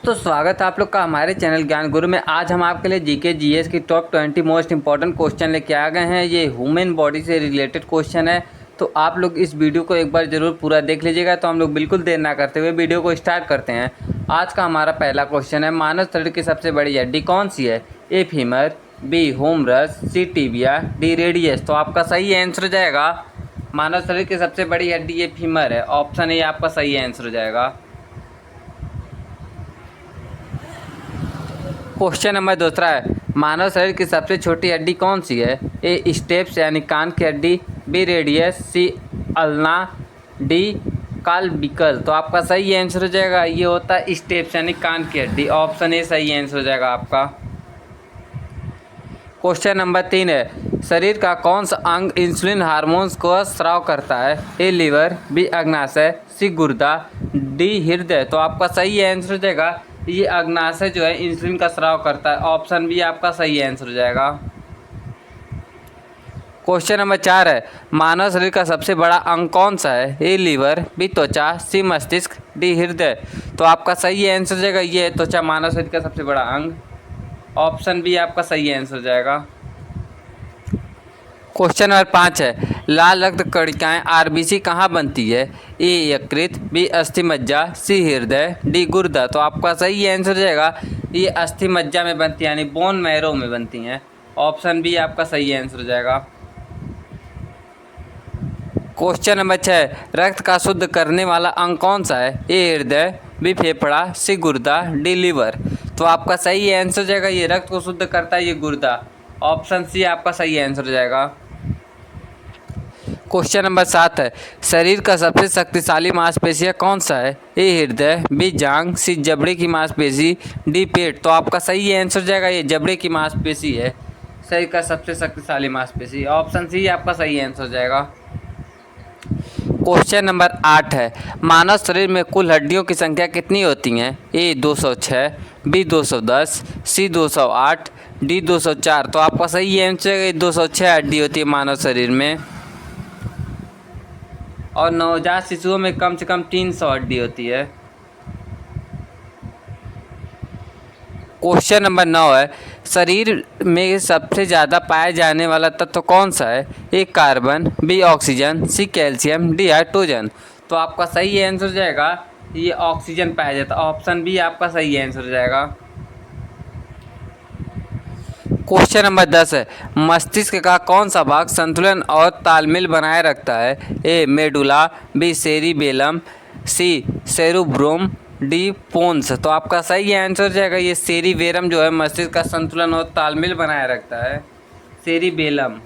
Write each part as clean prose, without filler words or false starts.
तो स्वागत है आप लोग का हमारे चैनल ज्ञान गुरु में। आज हम आपके लिए जीके जीएस की टॉप 20 मोस्ट इंपॉर्टेंट क्वेश्चन लेके आ गए हैं। ये ह्यूमन बॉडी से रिलेटेड क्वेश्चन है, तो आप लोग इस वीडियो को एक बार ज़रूर पूरा देख लीजिएगा। तो हम लोग बिल्कुल देर ना करते हुए वीडियो को स्टार्ट करते हैं। आज का हमारा पहला क्वेश्चन है, मानव शरीर की सबसे बड़ी हड्डी कौन सी है? A femur, B humerus, C tibia, D radius. तो आपका सही आंसर हो जाएगा मानव शरीर की सबसे बड़ी हड्डी ये फीमर है। ऑप्शन ए आपका सही आंसर हो जाएगा। क्वेश्चन नंबर दूसरा है, मानव शरीर की सबसे छोटी हड्डी कौन सी है? ए स्टेप्स यानी कान की हड्डी, बी रेडियस, सी अल्ना, डी काल्विकल। तो आपका सही आंसर हो जाएगा, ये होता है स्टेप्स यानी कान की हड्डी। ऑप्शन ए सही आंसर हो जाएगा आपका। क्वेश्चन नंबर 3 है, शरीर का कौन सा अंग इंसुलिन हार्मोन्स को स्राव करता है? ए लीवर, बी अग्नाशय, सी गुर्दा, डी हृदय। तो आपका सही आंसर हो जाएगा, ये अग्नाशय जो है इंसुलिन का स्राव करता है। ऑप्शन बी आपका सही आंसर हो जाएगा। क्वेश्चन नंबर 4 है, मानव शरीर का सबसे बड़ा अंग कौन सा है? ए लीवर, बी त्वचा, सी मस्तिष्क, डी हृदय। तो आपका सही आंसर हो जाएगा, ये है त्वचा मानव शरीर का सबसे बड़ा अंग। ऑप्शन बी आपका सही आंसर हो जाएगा। क्वेश्चन नंबर 5 है, लाल रक्त कणिकाएं आरबीसी कहाँ बनती है? ए यकृत, बी अस्थि मज्जा, सी हृदय, डी गुर्दा। तो आपका सही आंसर हो जाएगा, ये अस्थि मज्जा में बनती है यानी बोन मैरो में बनती हैं। ऑप्शन बी आपका सही आंसर हो जाएगा। क्वेश्चन नंबर 6, रक्त का शुद्ध करने वाला अंग कौन सा है? ए हृदय, बी फेफड़ा, सी गुर्दा, डी लीवर। तो आपका सही आंसर हो जाएगा, ये रक्त को शुद्ध करता है ये गुर्दा। ऑप्शन सी आपका सही आंसर हो जाएगा। क्वेश्चन नंबर 7 है, शरीर का सबसे शक्तिशाली मांसपेशियाँ कौन सा है? ए हृदय, बी जांघ, सी जबड़े की मांसपेशी, डी पेट। तो आपका सही आंसर हो जाएगा, ये जबड़े की मांसपेशी है शरीर का सबसे शक्तिशाली मांसपेशी। ऑप्शन सी आपका सही आंसर हो जाएगा। क्वेश्चन नंबर 8 है, मानव शरीर में कुल हड्डियों की संख्या कितनी होती हैं? ए 206, बी 210, सी 208, डी 204। तो आपका सही आंसर है, 206 हड्डी होती है मानव शरीर में। और नवजात शिशुओं में कम से कम 300 हड्डी होती है। क्वेश्चन नंबर 9 है, शरीर में सबसे ज़्यादा पाया जाने वाला तत्व कौन सा है? A carbon, B oxygen, C calcium, D hydrogen. तो आपका सही आंसर हो जाएगा, ये ऑक्सीजन पाया जाता है। ऑप्शन बी आपका सही आंसर हो जाएगा। क्वेश्चन नंबर 10 है, मस्तिष्क का कौन सा भाग संतुलन और तालमेल बनाए रखता है? ए मेडुला, बी सेरिबेलम, सी सेरुब्रोम, डी पोन्स। तो आपका सही आंसर हो जाएगा, ये सेरिबेलम जो है मस्तिष्क का संतुलन और तालमेल बनाए रखता है, सेरिबेलम।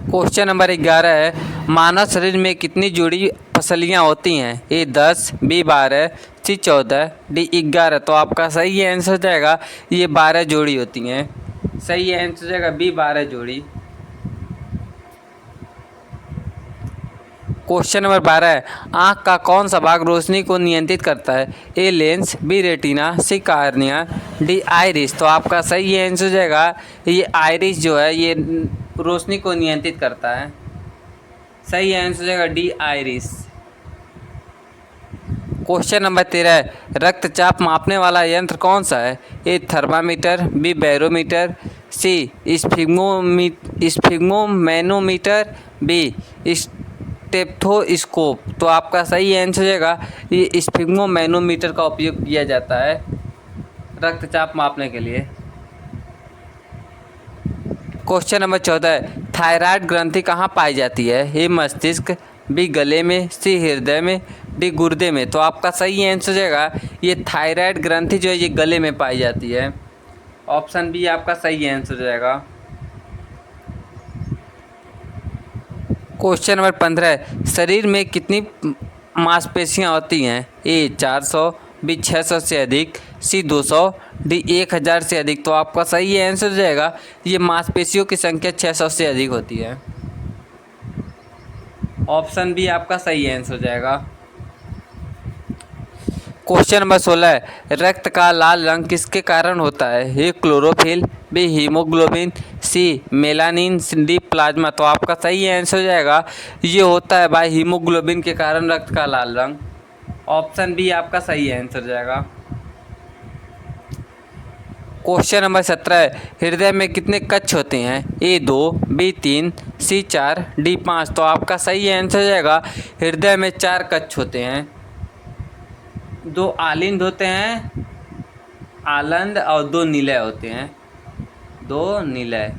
क्वेश्चन नंबर 11 है, मानव शरीर में कितनी जोड़ी पसलियाँ होती हैं? ए 10, बी 12, सी 14, डी 11। तो आपका सही आंसर हो जाएगा, ये 12 जोड़ी होती हैं। सही आंसर हो जाएगा बी 12 जोड़ी। क्वेश्चन नंबर 12 है, आँख का कौन सा भाग रोशनी को नियंत्रित करता है? A lens, B retina, C cornea, D iris. तो आपका सही आंसर हो जाएगा, ये आइरिस जो है ये रोशनी को नियंत्रित करता है। सही आंसर हो जाएगा डी आइरिस। क्वेश्चन नंबर 13 है, रक्तचाप मापने वाला यंत्र कौन सा है? A thermometer, B barometer, C sphygmomanometer, B stethoscope. तो आपका सही आंसर हो जाएगा, ये स्फिग्मोमैनोमीटर का उपयोग किया जाता है रक्तचाप मापने के लिए। क्वेश्चन नंबर 14 है, थायराइड ग्रंथि कहाँ पाई जाती है? ए मस्तिष्क, बी गले में, सी हृदय में, डी गुर्दे में। तो आपका सही आंसर हो जाएगा, ये थायराइड ग्रंथि जो है ये गले में पाई जाती है। ऑप्शन बी आपका सही आंसर हो जाएगा। क्वेश्चन नंबर 15 है, शरीर में कितनी मांसपेशियाँ होती हैं? ए 400, बी 600 से अधिक, सी 200, डी 1000 से अधिक। तो आपका सही आंसर हो जाएगा, ये मांसपेशियों की संख्या 600 से अधिक होती है। ऑप्शन बी आपका सही आंसर हो जाएगा। क्वेश्चन नंबर 16 है, रक्त का लाल रंग किसके कारण होता है? A chlorophyll, B haemoglobin, C melanin, D plasma. तो आपका सही आंसर हो जाएगा ये होता है भाई हीमोग्लोबिन के कारण रक्त का लाल रंग। ऑप्शन बी आपका सही आंसर हो जाएगा। क्वेश्चन नंबर 17 है, हृदय में कितने कक्ष होते हैं? ए 2, बी 3, सी 4, डी 5। तो आपका सही आंसर हो जाएगा हृदय में 4 कक्ष होते हैं। 2 आलिंद होते हैं, आलंद, और 2 निलय होते हैं, 2 निलय।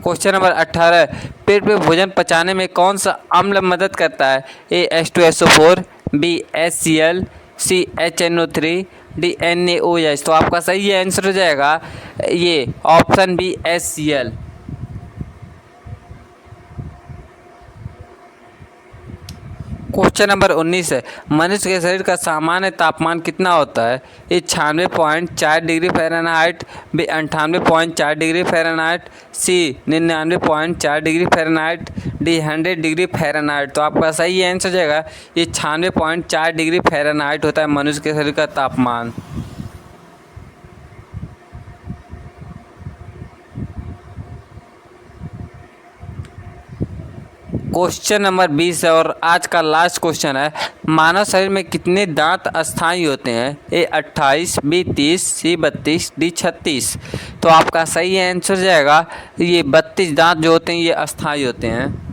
क्वेश्चन नंबर 18 है, पेट में भोजन पचाने में कौन सा अम्ल मदद करता है? A H2SO4, B HCl, C HNO3, D NaOH। तो आपका सही आंसर हो जाएगा ये option B HCl। Question number 19 है, मनुष्य के शरीर का सामान्य तापमान कितना होता है? A 96.4 degree Fahrenheit, B 98.4 degree Fahrenheit, C 99.4 degree Fahrenheit, D 100 degree Fahrenheit. तो आपका सही आंसर हो जाएगा ये 96.4 डिग्री फ़ारेनहाइट होता है मनुष्य के शरीर का तापमान। क्वेश्चन नंबर 20 है और आज का लास्ट क्वेश्चन है, मानव शरीर में कितने दांत अस्थायी होते हैं? ए 28, बी 30, सी 32, डी 36। तो आपका सही आंसर जाएगा ये 32 दांत जो होते हैं ये अस्थायी होते हैं।